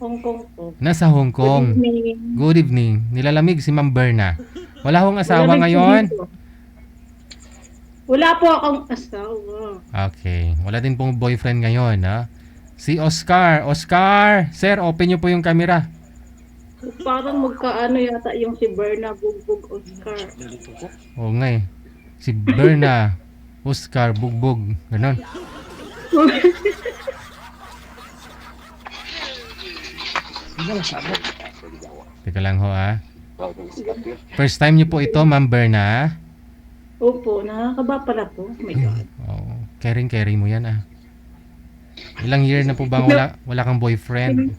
Hong Kong po. Nasa Hong Good Kong. evening. Good evening. Nilalamig si Ma'am Berna. Wala hong asawa Malamig po ngayon? dito. Wala po akong asawa. Okay. Wala din pong boyfriend ngayon, ha? Si Oscar. Oscar! Sir, open nyo po yung camera. Parang magkaano yata yung si Berna Bugbog Oscar. Oo nga eh. Si Berna. Oscar, Bugbog. Ganon. Teka lang ho, ha? First time nyo po ito, Ma'am Berna? Opo, nakakaba pala po. Oh my God. Oo. Caring mo yan, ah. Ilang year na po bang wala kang boyfriend?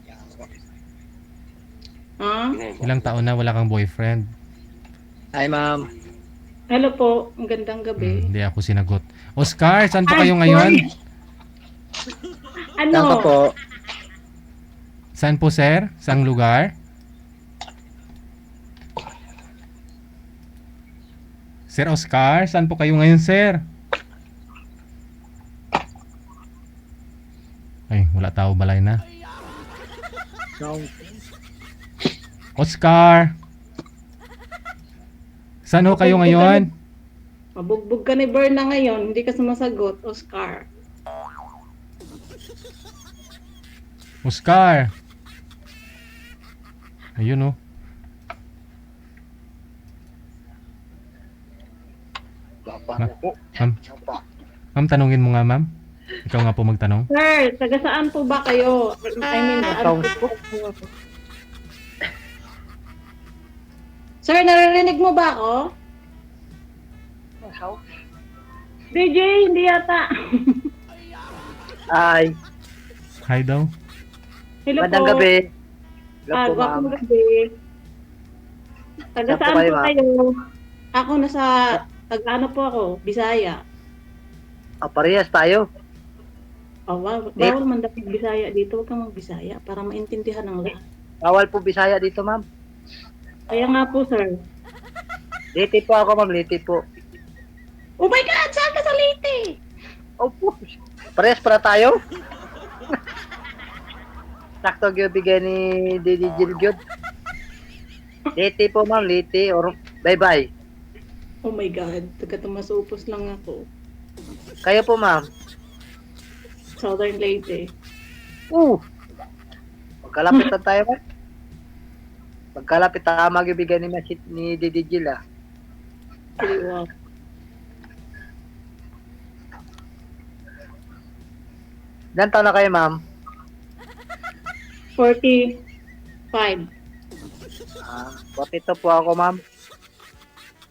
Ha? Ilang taon na wala kang boyfriend? Hi, ma'am. Hello po, magandang gabi. Hindi ako sinagot. Oscar, saan po Ay, kayo ngayon? sorry. Saan ka Ano? po? Saan po, sir? Saang lugar? Sir Oscar, saan po kayo ngayon, sir? Ay, wala tao, balay na. Oscar! Saan ho kayo ngayon? Mabugbog ka ni Berna ngayon, hindi ka sumasagot, Oscar. Oscar! Ayun, oh. Ma'am, ma'am, tanungin mo nga, ma'am. Ikaw nga po magtanong. Sir, taga saan po ba kayo? I mean, ano po? Sir, naririnig mo ba ako? DJ, hindi yata. Hi. Hi daw. Hello Magandang po. gabi. Hello po, ma'am. Gwapong gabi. Taga Saan po saan kayo, po ma'am? kayo? Ako nasa, taga ano po ako, Bisaya. Parehas tayo. Oh, wow. Bawal man dapat Bisaya dito. Huwag kang mag-Bisaya para maintindihan ng lahat. Bawal po Bisaya dito, ma'am. Kaya nga po, sir. Liti po ako, ma'am. Liti po. Oh my God! Saan ka sa Leyte? Opo. Parehas para tayo. Sakto yung bigay ni Didi Gilgyod. Liti po, ma'am. Liti. Or bye-bye. Oh my God. Taga Tumasupos lang ako. Kayo po, ma'am. Southern Leyte. Magkalapit na tayo, ma'am. Magkalapit tama yung bigay ni Didi Gil, ah. Wow. Ilan taon na kayo, ma'am? 45. 42 po ako, ma'am.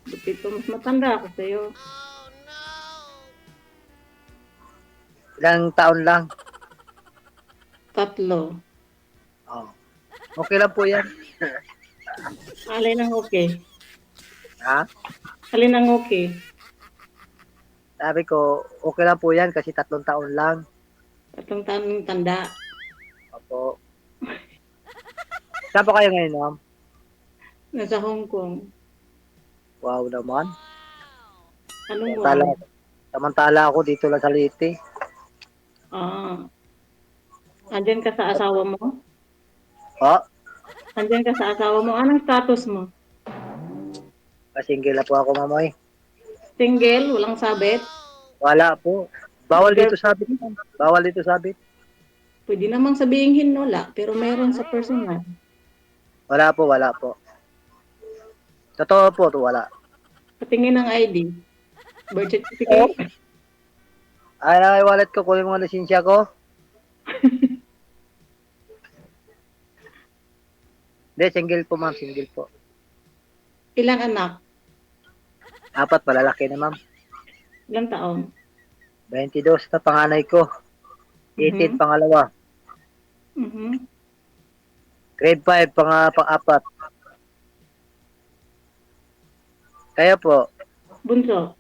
Dito, mas matanda ako sa'yo. Ilang taon lang. 3. Oh. Okay lang po yan. Alin ang okay? Ha? Alin ang okay? Sabi ko, okay lang po yan kasi 3 taon lang. 3 taon tanda. Opo. Saan po kayo ngayon, ma'am? Nasa Hong Kong. Wow naman. Anong Samantala ako dito lang sa Leyte. Andyan ka sa asawa mo? Oh, Andyan ka sa asawa mo? Anong status mo? single na po ako, mamoy. Single? Walang sabit? Wala po. Bawal dito sabit. Bawal dito sabit. Pwede namang sabihin wala, pero meron sa personal. Wala po, wala po. Totoo po, to wala. Patingin ng ID. Birth certificate? Ay, na wallet ko, kunin mo ang lisensya ko. Hindi, single po, ma'am. Single po. Ilang anak? 4, malalaki na, ma'am. Ilang taon? 22 na panganay ko. 18 pangalawa. Grade 5 pang-4. Kaya po, Bunso?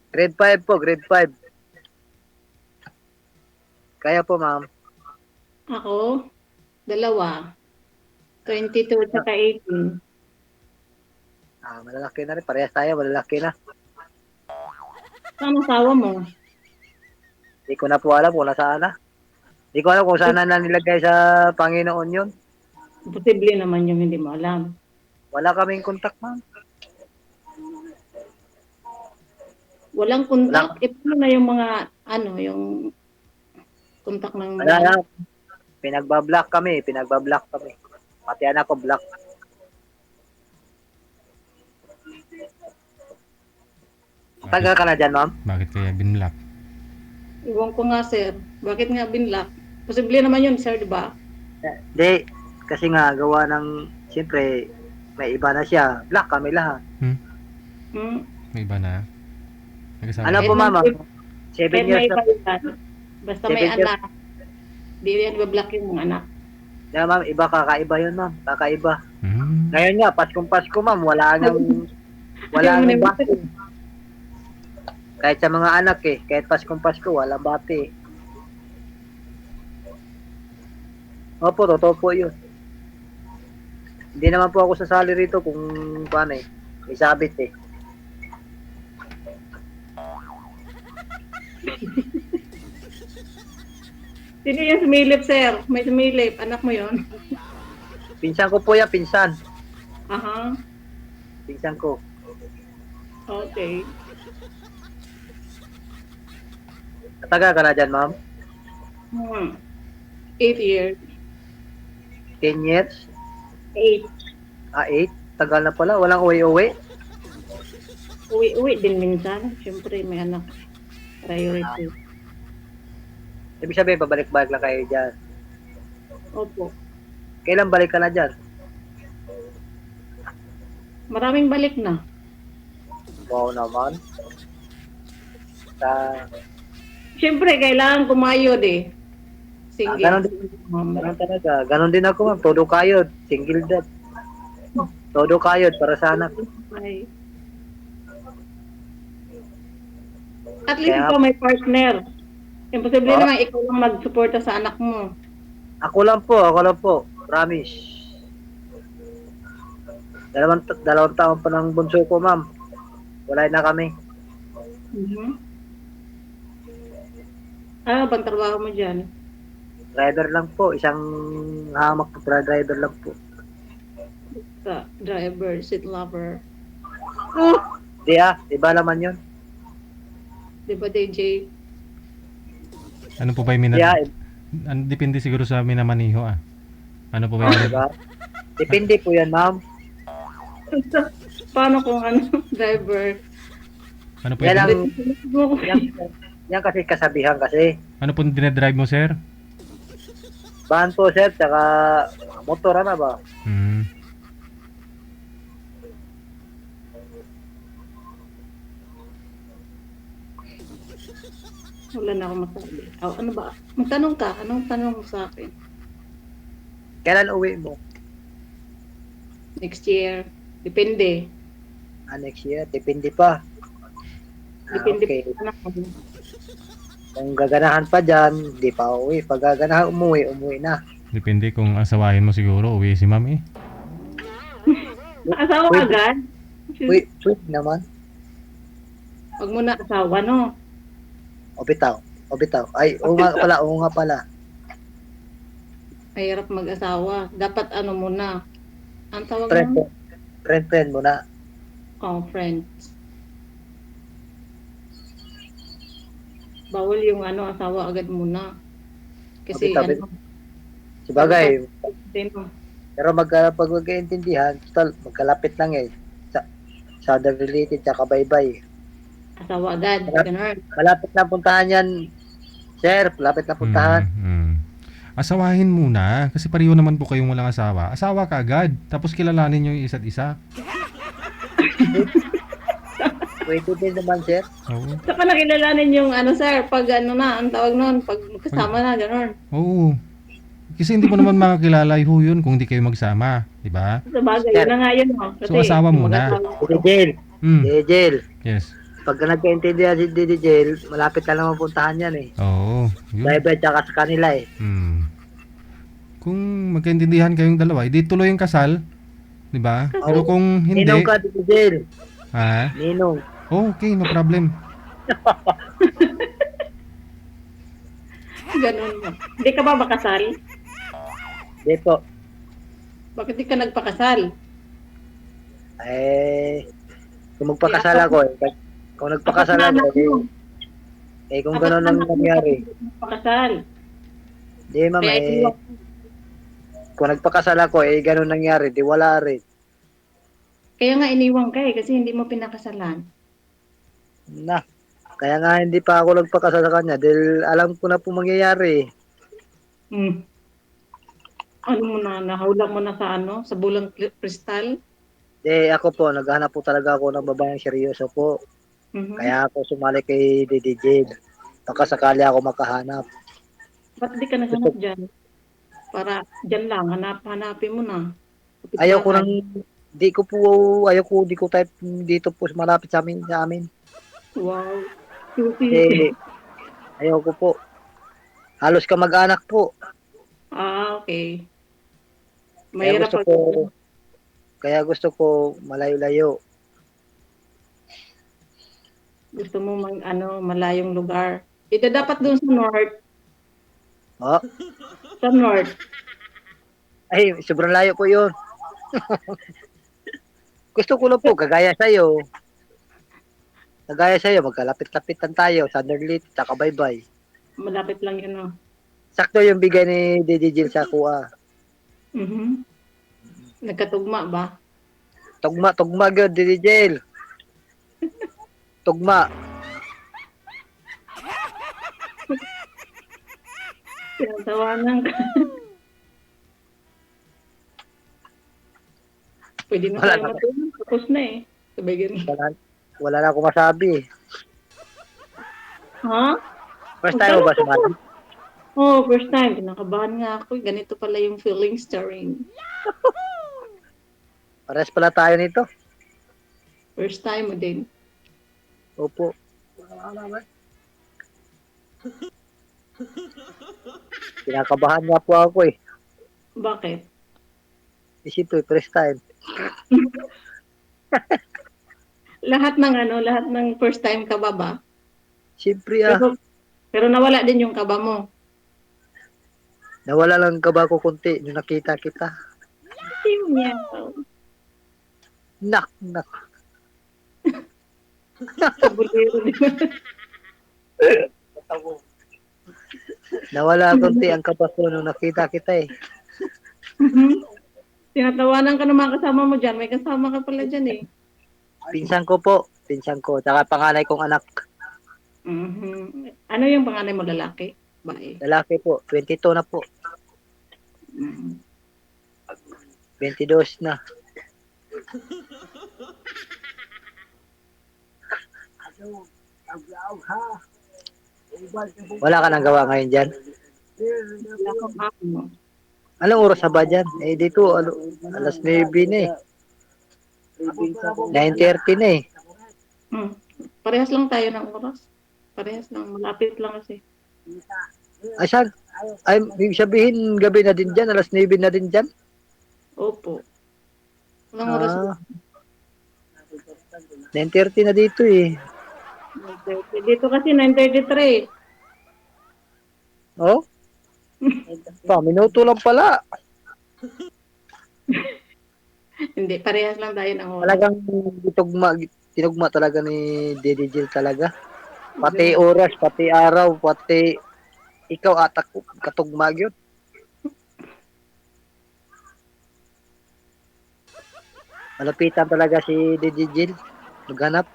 grade 5 po, grade 5. Kaya po, ma'am. Ako? 2. 22 at 18. Malalaki na rin. Parehas tayo, malalaki na. Saan asawa mo? Hindi ko na po alam kung nasaan na. Di ko alam kung saan na nilagay sa Panginoon yun. Posible naman yung hindi mo alam. Wala kaming kontak, ma'am. Walang kontak. Paano na yung mga, yung kontak ng Wala mga... na. Pinagbablock kami. Pati anak ko block. Taga ka na dyan, ma'am? Bakit kaya binlock? Iwan ko nga, sir. Bakit nga binlock? Posible naman yun, sir, di ba? Hindi. Kasi nga, gawa ng, siyempre, may iba na siya. Block kami lahat. Hmm. May iba na? Nagkasama Ano na? po, ma'am? Kahit 7 may years na. iba yan. Basta may 7 years. anak. Di yan ibablock yung mga anak. Yeah, ma'am, iba, kakaiba yun, ma'am. Kakaiba. Hmm. Ngayon nga, Pasko, ma'am, wala nang Ayaw mo na yung bati. Kahit sa mga anak kahit Pasko, walang bati. Opo, totoo po yun. Hindi naman po ako sasali rito kung paano may sabit Sino yung sumilip, sir? May sumilip. Anak mo yon. Pinsan ko po yan, pinsan. Aha. Pinsan ko. Okay. Taga ka na dyan, ma'am? 8 years. 10 years? 8. 8? Tagal na pala, walang uwi-uwi? Uwi din minsan. Siyempre, may anak. Priority. Ibig sabihin, pabalik-balik lang kayo dyan. Opo. Kailan balik ka na dyan? Maraming balik na. Wow naman. Sa... Siyempre, kailangan kumayod Single. Ganon talaga. Ganon din ako, ma'am. Todo kayod. Single dad. Todo kayod para sa anak. Ay. At least Kaya- ikaw may partner. Imposible Oh. naman ikaw lang magsuporta sa anak mo. Ako lang po. Promise. Dalawang taon pa ng bunso ko, ma'am. Wala na kami. Ano bang trabaho mo dyan? Driver lang po. Isang hamak na driver lang po. Sa driver, seat lover. Di iba naman yun. Di ba, DJ? Ano po ba yung Di depende siguro sa minamaniho Ano po ba yung diba? Depende po yan, ma'am. Paano kung driver? Ano po Yan yung, ang, yan kasi kasabihan kasi. ano po yung dinedrive mo, sir? Van po, sir, tsaka motor na ba? Hmm. Wala na akong masabi. Ano ba? Magtanong ka. Anong tanong mo sa akin? Kailan uwi mo? Next year. Depende. Next year? Depende pa. Depende Okay. pa na ako. Kung gaganahan pa dyan, di pa uwi. Pag gaganahan umuwi na. Depende kung asawahin mo siguro, uwi si ma'am Asawa Wait. agad? Uwi naman. Huwag mo na asawa, no? O bitaw. Ay, oo nga pala. Mahirap mag-asawa. Dapat muna. Ang tawag Friend, mo? friend mo na. Oh, friends. Bawal yung asawa agad muna. Kasi Sabi. Sabagay, sino? pero pag magkaintindihan, total, magkalapit lang sa other related, tsaka bye-bye. Asawa agad. Ganun. Malapit na puntahan yan, sir. Malapit na puntahan. Asawahin muna, kasi pareho naman po kayong walang asawa. Asawa ka agad, tapos kilalanin nyo yung isa't isa. Pwede din naman, sir. Oo. Saka nakilalanin yung sir, pag ang tawag nun, pag kasama na, ganun. Oo. Kasi hindi mo naman makakilala yun kung hindi kayo magsama, di ba? Sa bagay, yun na nga yun, no? So, asawa muna. Didi Jel. Yes. Pag nagkaintindihan si Didi Jel, malapit na lang puntahan yan Oo. Yun. Driver tsaka sa kanila Kung magkaintindihan kayong dalawa, hindi tuloy yung kasal, di ba? Pero kung hindi, Ninong ka, Didi Jel. ha? Ninong. Okay, no problem. Gano'n ba? Hindi ka ba makasal? Hindi po. Bakit di ka nagpakasal? Eh, kung Eh, magpakasal apat ako, kung apat nagpakasal na ako, anak mo. kung Apat gano'n na ang anak mo nangyari, bakit di ka nagpakasal? di ma'am, Kaya iniwan kung nagpakasal ako, gano'n nangyari, di wala rin. kaya nga iniwan ka, eh, kasi hindi mo pinakasalan. Na, kaya nga hindi pa ako nagpakasal sa kanya dahil alam ko na po mangyayari. Hmm. Ano mo na, nahulak mo na sa ano, sa bulang kristal? Ako po, naghahanap po talaga ako ng babaeng seryoso po. Mhm. Kaya ako sumali kay DDJ. Baka sakali ako makahanap. Ba't di ka Gusto, naghanap diyan? Para diyan lang, hanapin mo na. ayaw ko Kapitbahay. nang, di ko po, ayaw ko, di ko type dito po malapit sa amin. Wow. Cute. Kasi, ayaw ko po. Halos kamag-anak po. Ah, okay. Kaya Mahirap gusto pag ko, kaya gusto ko malayo-layo. gusto mo ano, malayong lugar. Ito dapat doon sa north. Oh, Sa north. ay, sobrang layo po yun. Gusto ko lang po, kagaya sa'yo, magkalapit-lapitan tayo, Thunderlit, tsaka bye-bye. Malapit lang yun, oh. Sakto yung bigay ni DJ Jill sa kuha. Mhm. Nagkatugma ba? Tugma, tugma gyud DJ Jill. Tugma. Tinatawanan ka. Pwede na Wala tayo na, matulog. Tapos na eh. Sabay ganun. wala, wala na akong masabi. Ha? First time mo Magtanong ba ka po. sumali? Oh, first time. Kinakabahan nga ako. Ganito pala yung feelings during Pares pala tayo nito. first time mo din. Opo. Kinakabahan nga po ako eh. Bakit? Isipin, first time. Lahat ng first time ka ba? Siyempre Pero, pero nawala din yung kaba mo. nawala lang kaba ko konti nung nakita kita. Ayaw niya. Nak, nak. Kabulero din. Nawala konti ang kaba ko nung nakita kita eh. Tinatawanan ka ng mga kasama mo dyan. May kasama ka pala dyan eh. Pinsan ko po. Pinsan ko. Tsaka panganay kong anak. Mhm. Ano yung panganay mo, lalaki? Bae. Lalaki po. 22 na po. Mhm. 22 na. Wala ka nang gawa ngayon dyan? Wala kang ano. Anong oras na ba dyan? Dito, alas 9 na eh. 9:30 na eh. Hmm. Parehas lang tayo ng oras. Parehas lang. Malapit lang kasi. Ay, saan? Ay, ibig sabihin, gabi na din dyan, alas 9 na din dyan? Opo. Ilang oras ba? Ah, 9:30 na dito eh. 9:30. Dito kasi 9:33. Oh? Minuto lang pala. Hindi, parehas lang tayo ng oras. Talagang tinugma talaga ni Dede Jill talaga. Pati oras, pati araw, pati ikaw atak katugma yun. Malapitan talaga si Dede Jill. Naghanap.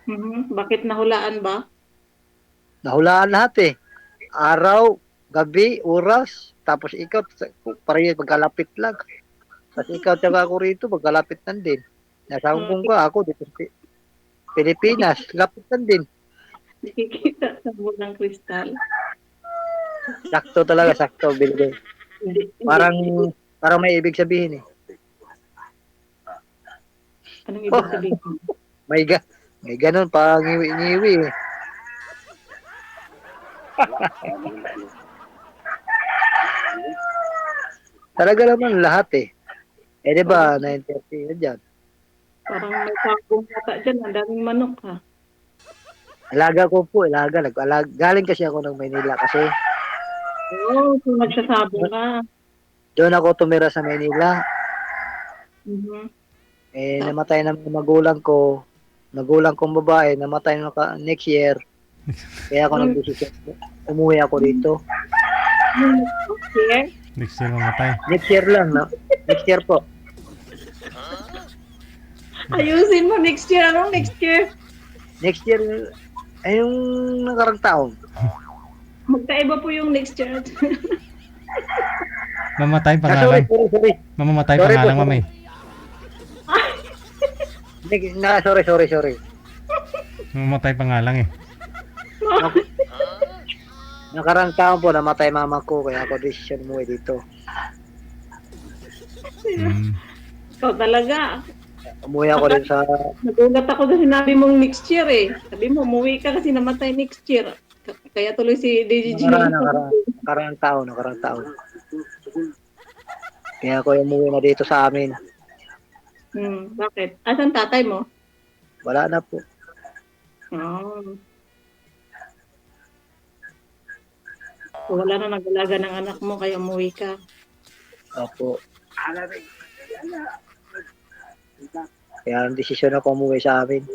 Mhm. Bakit nahulaan ba? Nahulaan lahat eh. Araw, gabi, oras, tapos ikaw, parehas magkalapit lang. Tapos ikaw tsaka ako rito, magkalapit lang din. Nasa Hong Kong ka, ako dito sa Pilipinas, lapit lang din. Nakikita sa bulang kristal. Sakto talaga, sakto, binigay. Hindi. Parang may ibig sabihin eh. Anong ibig sabihin? May ga, may ganun pa ngiwi-ngiwi eh. Talaga naman lahat eh. Di ba, 9:30 na dyan. Parang may sabong yata dyan. Ang daming manok ha. Alaga ko po, alaga. Galing kasi ako ng Maynila kasi Oo, so nagsasabong ka. Doon ako tumira sa Manila. Mhm. Namatay na mga magulang kong babae, namatay na next year. Kaya ako Nung nag-decision, umuwi ako dito. next year? Next year mamatay. Next year lang, no? Next year po. Ayusin mo next year. Anong next year? Next year, ay yung nakarang taon. Magkaiba po yung next year. Mamatay Ah, sorry, pangalan. sorry. Mamamatay Sorry po, pangalan, sorry. mamay. Sorry. Mamamatay pangalan eh. Nakarang taon po, namatay mama ko, kaya ako decision umuwi dito. Hmm. Ikaw talaga. Umuwi ako din sa, Nagulat ako sa sinabi mong next year eh. Sabi mo, umuwi ka kasi namatay next year. Kaya tuloy si DJG yung nakarang taon. Kaya ako umuwi na dito sa amin. Bakit? Asan tatay mo? Wala na po. Oh. So, wala na nag-alaga ng anak mo, kaya umuwi ka. Opo. Kaya ang desisyon ako umuwi sa amin.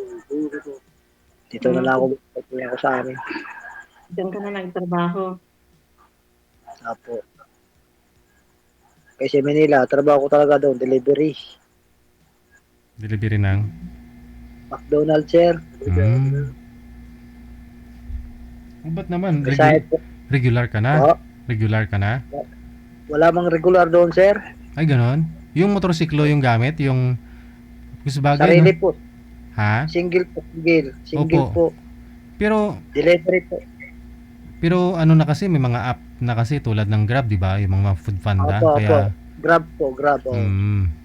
Dito na lang ako sa amin. Diyan ka na nagtrabaho. Opo. Kasi Manila, trabaho ko talaga doon, delivery. Delivery ng. McDonald's, sir. Hmm. Oh, ba't naman? Resign po. Regular ka na? Po. Regular ka na? Wala mang regular doon, sir. Ay, ganon? Yung motorsiklo yung gamit? Yung gusto bagay, no? Sarili po. Ha? Single po. Single Opo. po. Pero, Delivery po. ano na kasi, may mga app na kasi tulad ng Grab, di ba? Yung mga food panda. Opo. Kaya, Grab. Oh. hmm,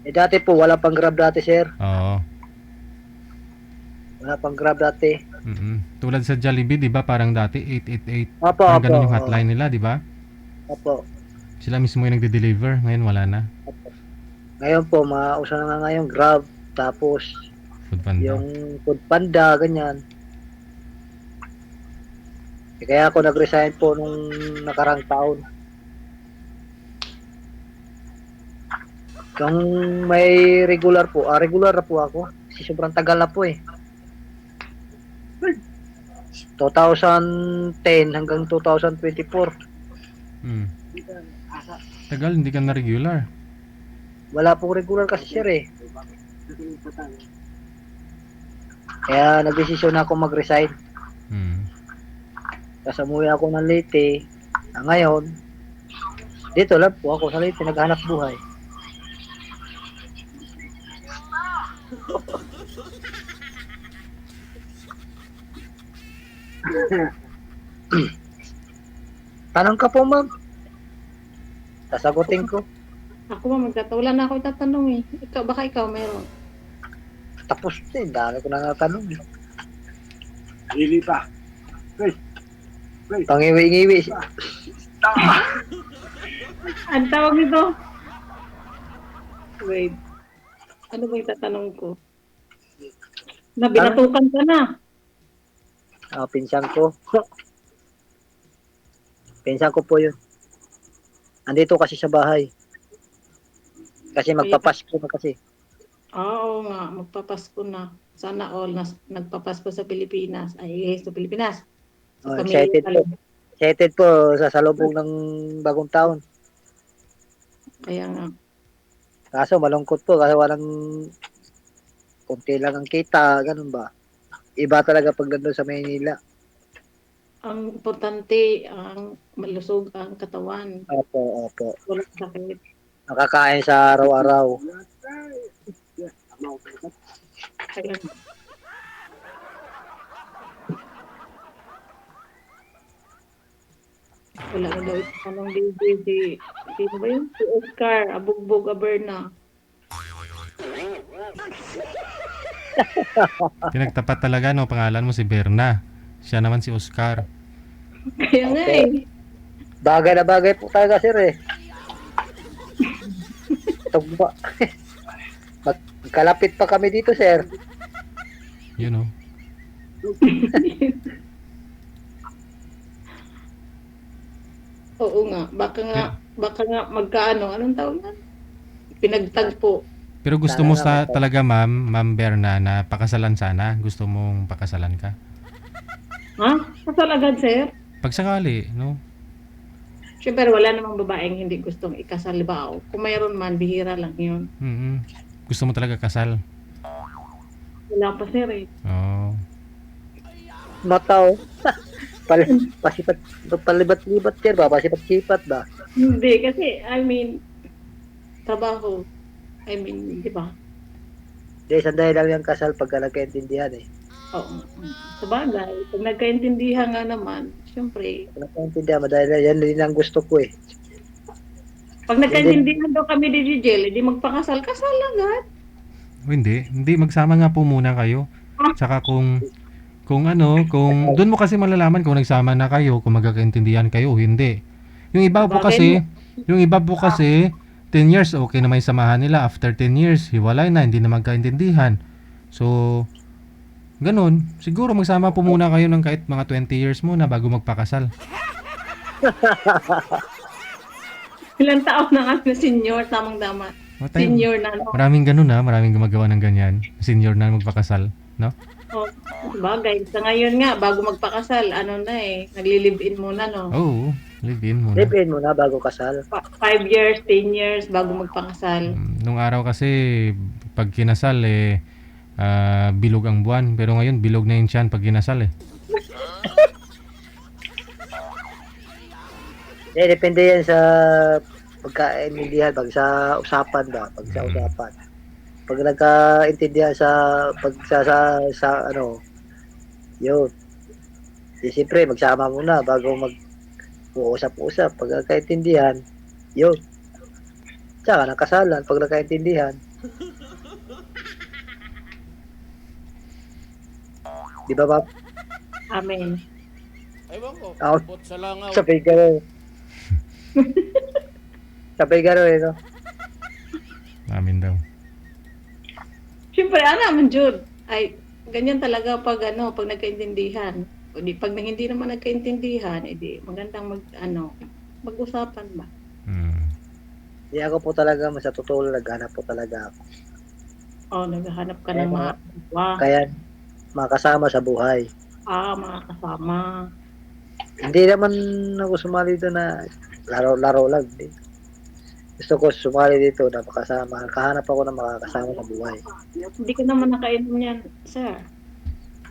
Dati po, wala pang Grab dati, sir. oo. Wala pang Grab dati. Tulad sa Jollibee, di ba? Parang dati, 888. Opo. Parang ganun yung hotline nila, di ba? Opo. Sila mismo yung nagde-deliver. Ngayon, wala na. Ngayon po, mauso na nga ngayon Grab. Tapos, Food panda. yung Food Panda, ganyan. Kaya ako nag-resign po nung nakarang taon. Kung may regular na po ako. Kasi sobrang tagal na po eh. 2010 hanggang 2024. Hmm. Tagal, hindi ka na regular. Wala pong regular kasi sir eh. Kaya nagdesisyon na ako mag-resign. Hmm. Kasi umuwi ako ng Leyte. Ngayon, dito lang po ako sa Leyte, naghanap buhay. Tanong ka po, ma'am. Sasagutin ko. Ako wala na ako itatanong eh. Baka ikaw meron. Tapos din, dami ko na natanong. Hili pa. Pangiwi-ngiwi. Ang tawag nito? Wait. Ano ba yung tatanong ko? Na binatukan ka na. Pinsan ko. Pinsan ko po yun. Andito kasi sa bahay. Kasi magpapasko na kasi. Oo nga, magpapasko na. Sana all nagpapasko sa Pilipinas. Ay, sa Pilipinas. Sa pamilya Excited po. talaga. Excited po sa salubong ng bagong taon. Kaya nga. Kaso malungkot po kasi walang konti lang ang kita, ganun ba? Iba talaga pag nandun sa Maynila. Ang importante, ang malusog ang katawan. Opo. Walang sakit. Nakakain sa araw-araw. Kaya nga. Wala na daw itanong sino ba yun? Si Oscar, Abugbog, Aberna. Pinagtapat talaga, no? Pangalan mo si Berna. Siya naman si Oscar. Kaya nga Opo. eh. Bagay na bagay po talaga sir eh. Tugba. Magkalapit pa kami dito sir. You know. Oo nga, baka nga magkaano, anong tawag na? Pinagtagpo. Pero gusto Sana mo nga talaga, Ma'am Berna, na pakasalan sana? Gusto mong pakasalan ka? Ha? Kasal agad, sir? Pag sakali, no? Siyempre, wala namang babaeng hindi gustong ikasal ba? O, kung mayroon man, bihira lang yun. Mm. Gusto mo talaga kasal? Wala pa, sir eh. Oo. Mata, oh. Pasipat, palibat-libat sir ba? Pasipat-sipat ba? Hindi, kasi, I mean, trabaho. I mean, di ba? Di, sanday lang yung kasal pagka nagkaintindihan eh. Oo. Sabagay, pag nagkaintindihan nga naman, siyempre, Kung nagkaintindihan, madahil yan din ang gusto ko eh. pag nagkaintindihan daw kami ni Jel, hindi magpakasal, kasal agad. O hindi magsama nga po muna kayo. Tsaka kung doon mo kasi malalaman kung nagsama na kayo, kung magkakaintindihan kayo, hindi. Yung iba po kasi 10 years okay na may samahan nila, after 10 years hiwalay na, hindi na magkaintindihan. So ganun, siguro magsama po muna kayo ng kahit mga 20 years muna bago magpakasal. Ilang taon na nga na senior, tamang-tama. Senior na, no? Maraming ganun maraming gumagawa ng ganyan. Senior na magpakasal, no? Oh, bagay. Sa ngayon nga, bago magpakasal, ano na eh, nagli-live-in muna, no? Oo, live-in muna. Live-in mo na bago kasal. 5 years, 10 years, bago magpakasal. Nung araw kasi, pag kinasal bilog ang buwan. Pero ngayon, bilog na yung tiyan pag kinasal Depende yan sa pagkaintindihan, pag sa usapan ba, pag sa usapan. Pag nagkaintindihan sa ano, yun. Di siyempre, magsama muna bago mag-uusap-usap. Pag nagkaintindihan, yun. Tsaka nakasalan pag nagkaintindihan. Di ba, Pap? Amen. Ewan ko, Ako, bot sa langaw. sabay gano'n. Sabay gano'n eh, no? Amin daw. Siyempre, naman, Jude. Ay, ganyan talaga pag nagkaintindihan. O di, pag hindi naman nagkaintindihan, edi magandang mag-usapan ba? Di ako po talaga, sa totoo lang, naghanap po talaga ako. Naghahanap ka ng mga Kaya, makasama sa buhay. mga kasama. Hindi naman ako sumali dito na laro-laro lang. Gusto ko sumali dito na makasama. Kahanap ako ng makakasama sa buhay. Hindi ka naman nakainom yan, sir.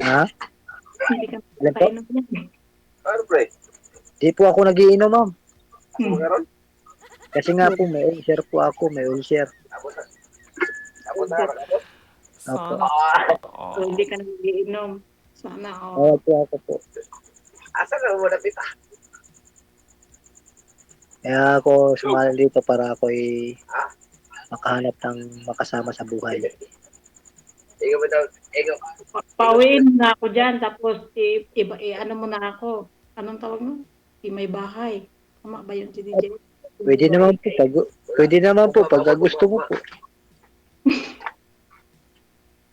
Ha? Hindi ka Alam po? nakainom yan. Ano, pre? Di po ako nagiinom, ma'am. Meron? Kasi nga po, may ulcer po ako. May ulcer. Ako na. Opo. So, hindi ka nagiinom. Sana, Oo po ako po. Asa na mo napita? Kaya ako sumali dito para ako makahanap ng makasama sa buhay. Ikaw ba daw? Ikaw. Pauwiin na ako dyan, tapos ano mo na ako. Anong tawag mo? May bahay. Tama ba yun si DJ? Pwede naman po pag gusto mo po.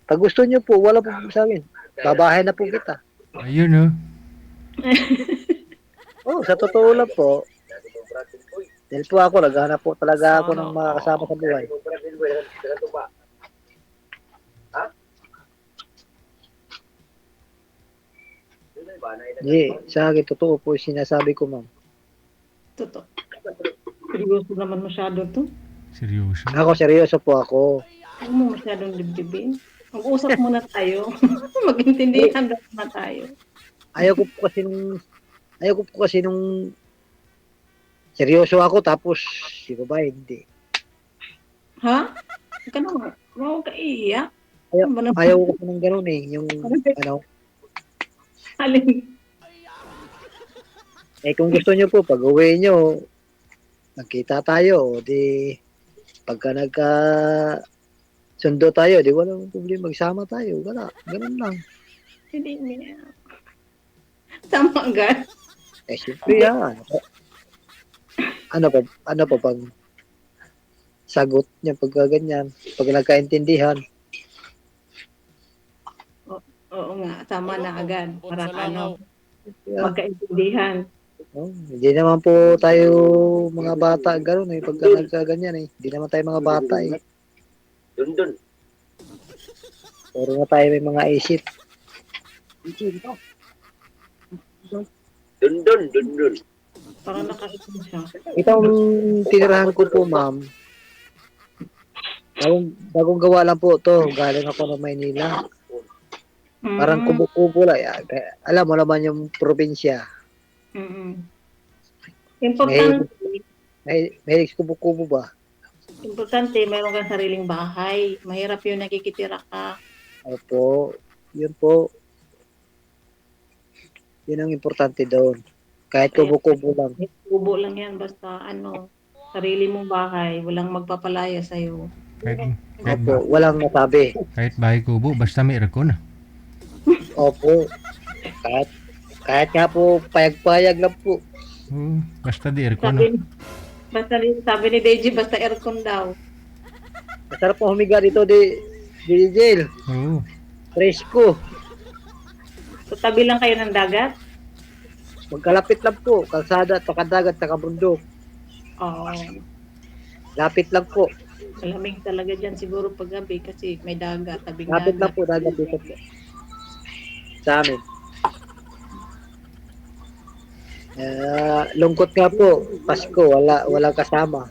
Pag gusto niyo po, wala po sa akin. Babahay na po kita. Ayun Sa totoo lang po. Dahil po ako, naghahanap po talaga ako ng mga kasama sa buhay. Sa akin, totoo po yung sinasabi ko, ma'am. Totoo. Seryoso naman masyado to. Seryoso. Ako, seryoso po ako. Huwag mo masyadong dibdibin. Mag-usap muna tayo. Mag-intindihan na tayo. Ayaw ko po kasi nung seryoso ako tapos si babae hindi. Ha? Huwag ka naman. Huwag ka iiyak. Ayaw ko po ng gano'n eh. Yung Alin? kung gusto nyo po, pag uwi nyo, nagkita tayo, di pagka sundo tayo, di walang problema, magsama tayo, wala, ganun lang. Hindi niya. Tama agad. Siyempre yan. Ano pa pag sagot niya pagka ganyan, pag nagkaintindihan. Oo nga, tama na agad. Para Bot sa langaw. Yeah. magkaintindihan. Oh, hindi naman po tayo mga bata gano'n eh. Pagka nagkaganyan eh. Hindi naman tayo mga bata eh. Dun. Puro na tayo may mga isip. Dun. Parang nakaitim siya. Itong tinirahan ko po, ma'am, bagong gawa lang po to. Galing ako ng Maynila. Parang Mm. kubo-kubo lang. Alam mo naman yung probinsya. Mm. Importante, May kubo-kubo ba? importante, mayroon kang sariling bahay. Mahirap yun nakikitira ka. Opo. Yun po. Yun ang importante doon. Kahit Kaya, kubo-kubo lang. kubo lang yan, basta sarili mong bahay, walang magpapalaya sa'yo. Kahit Opo. Walang masabi. kahit bahay kubo, basta may aircon. Opo. Kahit nga po payag-payag lang po. Oo, basta di aircon. Sabi ni Deji, basta aircon daw. Masarap po humiga dito di jail. Oo. Presko. So, tabi lang kayo ng dagat? Magkalapit lang po. Kalsada at dagat at bundok. Oo. Lapit lang po. Malamig talaga dyan siguro paggabi kasi may dagat, tabing Lapit lang dagat. po. Dagat dito po. Sa amin. Lungkot nga po. Pasko. Wala kasama.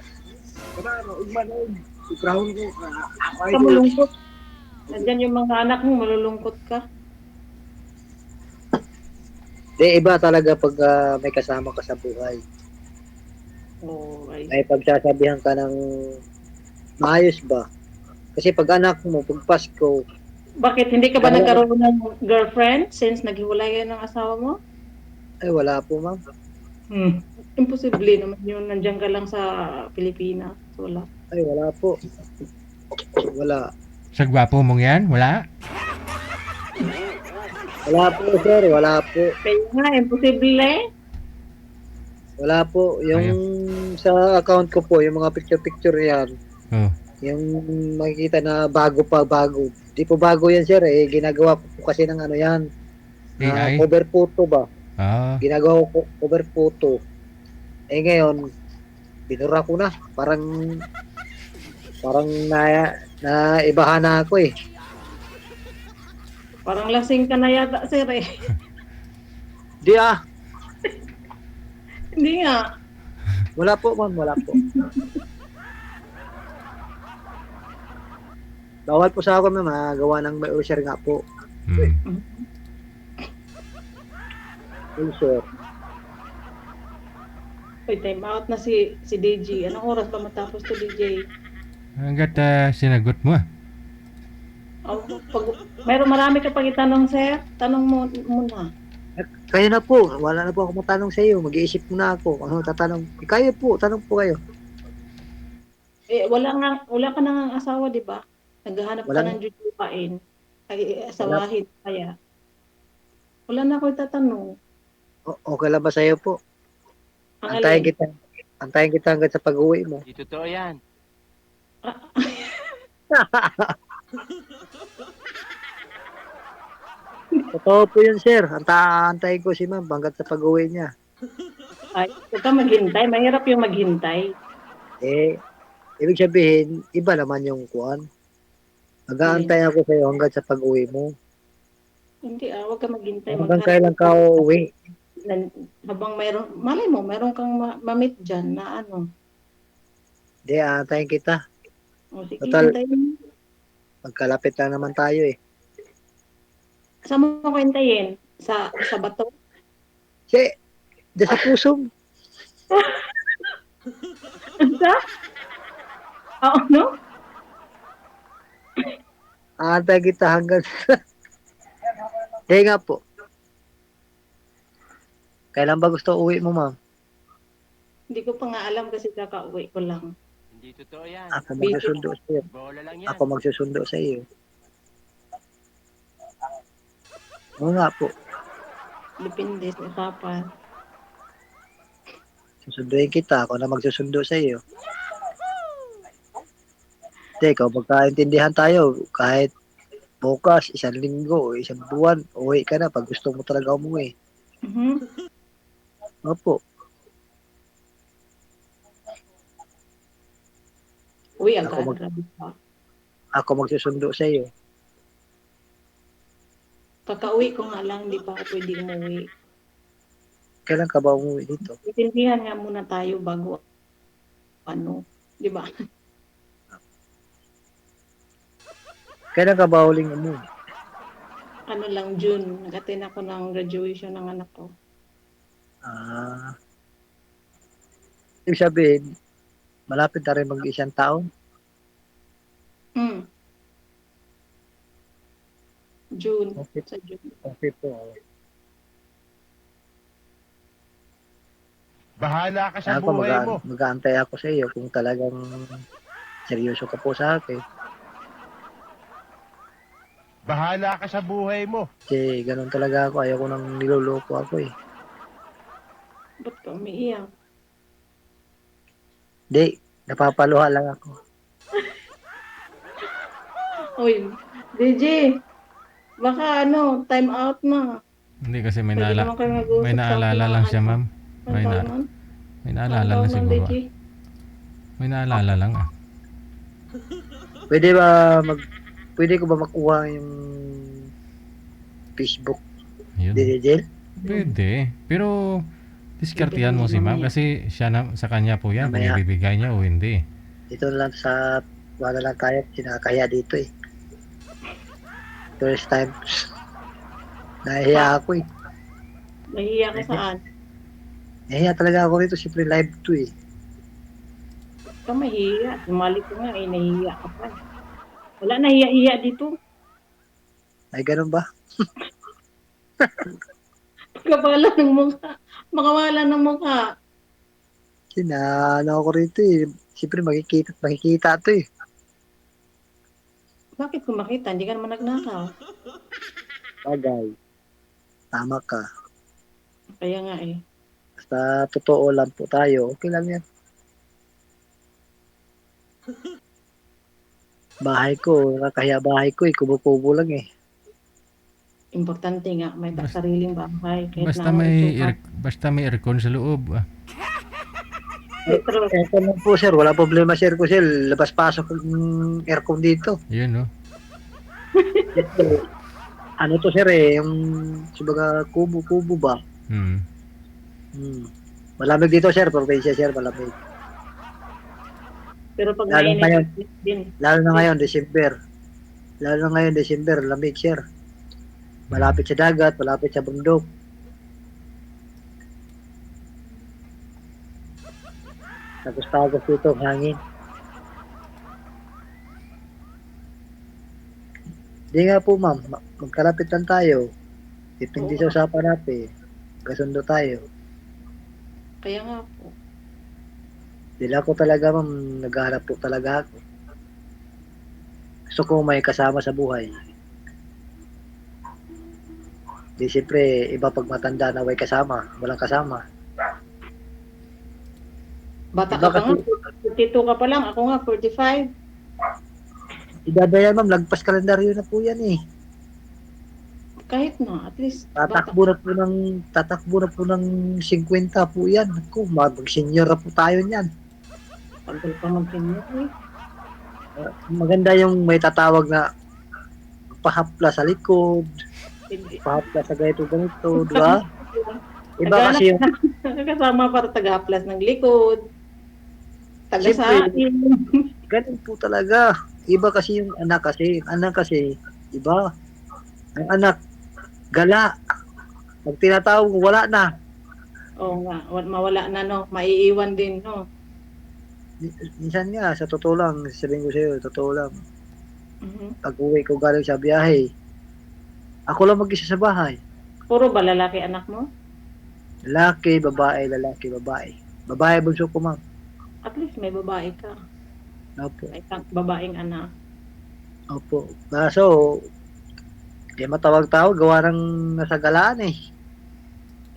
Ka malungkot. Nandyan yung mga anak mo, malulungkot ka. Iba talaga pag may kasama ka sa buhay. Oo, ay. May pagsasabihan ka ng maayos ba? Kasi pag anak mo, pag Pasko, Bakit? Hindi ka ba nagkaroon ng girlfriend since naghiwalay kayo ng asawa mo? ay wala po ma'am. Imposible naman yun. Nandiyan ka lang sa Pilipinas. Wala. Ay wala po. Wala. Sa gwapo mong yan, wala? Wala po sir, wala po. Kaya nga, imposible. Wala po. Yung sa account ko po, yung mga picture-picture yan, Oo. yung makikita na bago. Di po bago yan sir eh. Ginagawa ko po kasi ng ano yan. AI? Cover photo ba? Ah, Ginagawa ko cover photo. Eh ngayon, binura ko na. Parang naibahan na ako eh. Parang lasing ka na yata, sir eh. Di ah. Hindi nga. Wala po ma'am, wala po. Bawal po sa ako ma'am, gawa ng may ulcer nga po. Ulcer. Uy, time out na si DJ. Anong oras ba matapos to, DJ? hanggat sinagot mo ah. Mayroon marami ka pang itanong, sir. Tanong mo muna. Kayo na po, wala na po ako matanong sa iyo. Mag-iisip muna ako. Ano tatanong? Kayo po, tanong po kayo. Eh, wala ka nang asawa, di ba? Naghahanap Wala ka ng jujupain. Ay, asawahin kaya. Wala na ako itatanong. Okay lang ba sa iyo po? Ang Antayin alin? kita. Antayin kita hanggang sa pag-uwi mo. Di totoo yan. Totoo po yun, sir. Antayin ko si ma'am hanggang sa pag-uwi niya. Ay, huwag ka maghintay. Mahirap yung maghintay. Eh, ibig sabihin, iba naman yung kuan. Mag-aantay ako sa iyo hanggang sa pag-uwi mo. Hindi huwag ka maghintay. Hanggang kailan ka uuwi? Habang malay mo, mayroon kang ma-meet dyan na ano. Hindi, aantayin kita. O, sige, Total. hintayin mo. Magkalapit lang naman tayo eh. Saan mo ko hintayin? Sa bato? Kasi, dyan sa puso mo. Sa? Oo, no? Aantayin kita hanggang sa... Hindi nga po. Kailan ba gusto uwi mo, ma'am? Hindi ko pa nga alam kasi kakauwi ko lang. Hindi totoo yan. Ako magsusundo sa iyo. Bola lang yan. Ako magsusundo sa iyo. Oo nga po. Depende sa usapan. Susunduin kita. Ako na magsusundo sa iyo. Hindi, ikaw magkaintindihan tayo. Kahit bukas, 1 linggo, 1 buwan, uwi ka na pag gusto mo talaga umuwi. Mhm. Opo. Uy, Ako agad. mag Grabe pa. ako magsusundo sa iyo. Kakauwi ko nga lang, di pa ako pwede umuwi. Kailan ka ba umuwi dito? Intindihan nga muna tayo bago ano, di ba? Kailan ka ba huling umuwi? Ano lang, June. Nag-attend ako ng graduation ng anak ko. Ah, ibig sabihin, malapit na rin mag-isang taon. Hmm. June. Okay, Sa June. okay po. Bahala ka sa Ako buhay mo. mag-aantay ako sa iyo kung talagang seryoso ka po sa akin. Bahala ka sa buhay mo. Kasi ganun talaga ako. Ayoko nang niloloko ako eh. Ba't ka umiiyak? Hindi, napapaluha lang ako. Uy, DJ, baka ano, time out na. Hindi kasi may, Pwede naman kayo mag-usap may sa naalala lang siya, ma'am. May, na, Anong may naalala lang taon siguro. DJ? May naalala lang ah. Pwede pwede ko ba makuha yung Facebook Yun. Didel? Pwede. Pero diskartehan mo si ma'am kasi siya na, sa kanya po yan kung Mamaya. ibibigay niya o hindi. Dito lang wala lang tayo, sinakaya dito eh. First time. Nahiya ako eh. Nahiya ka saan? Nahiya talaga ako rito, siyempre live to eh. Ka mahiya. Sumali ko nga eh, nahiya ka pa. Wala nahiya-hiya dito. Ay, ganun ba? Pagkabala ng mukha. Makawala ng mukha. Ano ako rito eh. Siyempre makikita to eh. Bakit kung makita? Hindi ka naman nagnakaw. Bagay. Tama ka. Kaya nga eh. Basta totoo lang po tayo, okay lang yan. Bahay ko, nakakahiya bahay ko eh. Kubo-kubo lang eh. Importante nga, may sariling bahay. Kahit Basta na may ito, basta may aircon sa loob. Ah. Pero, Aircon lang po sir, wala problema sir ko sir. Labas-pasok yung aircon dito. Yun no. Ano to sir eh, yung sabaga kubo-kubo ba? Hmm. Malamig dito sir, probinsya sir, malamig. pero pag Lalo mainit din. Lalo na ngayon, December. Lamig sir. Malapit sa dagat, malapit sa bundok. Tagos-tagos dito ang hangin. Di nga po ma'am, magkalapit lang tayo. Depende sa usapan natin. Kasundo tayo. Kaya nga po. Dila ko talaga ma'am, naghahanap po talaga ako. Gusto ko may kasama sa buhay. Di siyempre, iba pag matanda na may kasama, walang kasama. Bata Iba ka pa nga. kasi, 42 ka pa lang. Ako nga, 45. idadaya ma'am, lagpas kalendaryo na po yan eh. Kahit na, at least. Tatakbo na po ng 50 po yan. Ako, mag-senior na po tayo niyan. Tagal pa mag-senior eh. Maganda yung may tatawag na pahapla sa likod, Hindi. pahapla sa ganito, di ba? Iba kasi yung, Kasama para taga-plus ng likod. Taga sa Siyempre. atin. ganun po talaga. Iba kasi yung anak kasi, iba. Ang anak, gala. Pag tinatawag, wala na. Oo nga, mawala na no. Maiiwan din no. Minsan nga, sa totoo lang, sabihin ko sa'yo, totoo lang. Mhm. Pag uwi ko galing sa biyahe, ako lang mag-isa sa bahay. Puro ba lalaki anak mo? Lalaki, babae. Babae, bunso ko ma'am. At least may babae ka. Opo. May babaeng anak. Opo. Kaso, di matawag-tawag, gawa ng nasa galaan eh.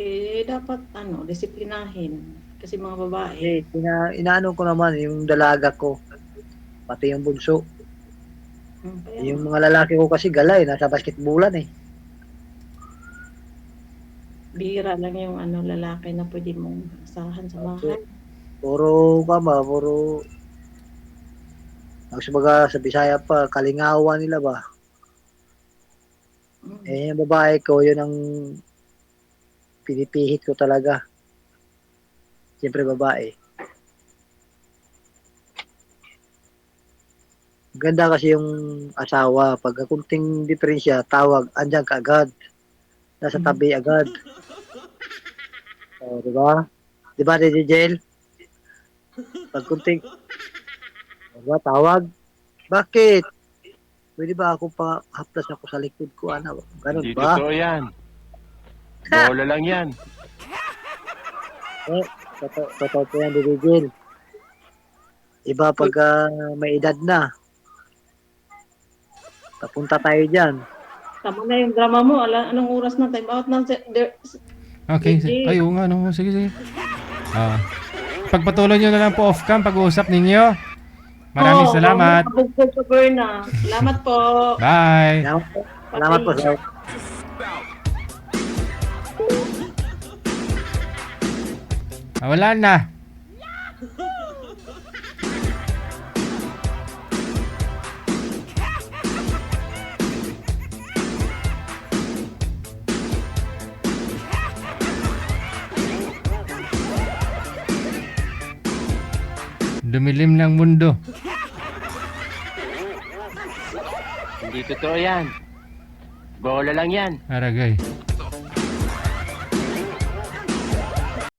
Eh, dapat disiplinahin. Kasi mga babae. Eh, inaano ko naman yung dalaga ko. Pati yung bunso. Kaya Yung mga lalaki ko kasi gala eh, nasa basketballan eh. bihira lang yung lalaki na pwede mong asahan sa bahay. Puro Baga sa Bisaya pa, kalingawan nila ba? Eh, yung babae ko, yun ang pinipihit ko talaga. Siyempre babae. Ganda kasi yung asawa. Pag kunting diferensya, tawag, andyan ka agad. Nasa tabi agad. O, di ba? Di ba, DJ Jail? Pag kunting, diba, tawag. Bakit? Pwede ba ako pa haplas ako sa likod ko, ano? Ganun Hindi ba? totoo yan. Bola lang yan. Eh, totoo po yan, DJ Jail. Iba pag may edad na. Papunta tayo dyan. Tama na yung drama mo. Anong oras na? Time out na. Okay, Sige. ayo nga no, sige sige. Pagpatuloy nyo na lang po off cam pag-uusap ninyo. Maraming salamat. Kabugtog ka, Berna. Salamat po. Bye. Salamat po, sir. Wala na. Dumilim ng mundo. Hindi totoo yan. Bola lang yan. Aragay.